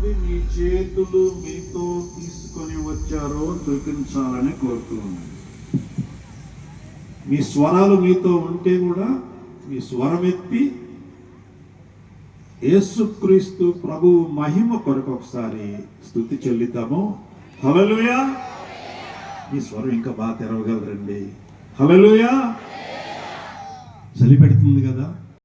మీ చేతులు మీతో తీసుకొని వచ్చారో చూపించాలని కోరుతున్నాను. మీ స్వరాలు మీతో ఉంటే కూడా మీ స్వరం ఎత్తి యేసుక్రీస్తు ప్రభు మహిమ కొరకు ఒకసారి స్తుతి చెల్లిద్దాము. హల్లెలూయా. మీ స్వరం ఇంకా బాగా తెరవగలరండి. హల్లెలూయా. చలి పెడుతుంది కదా.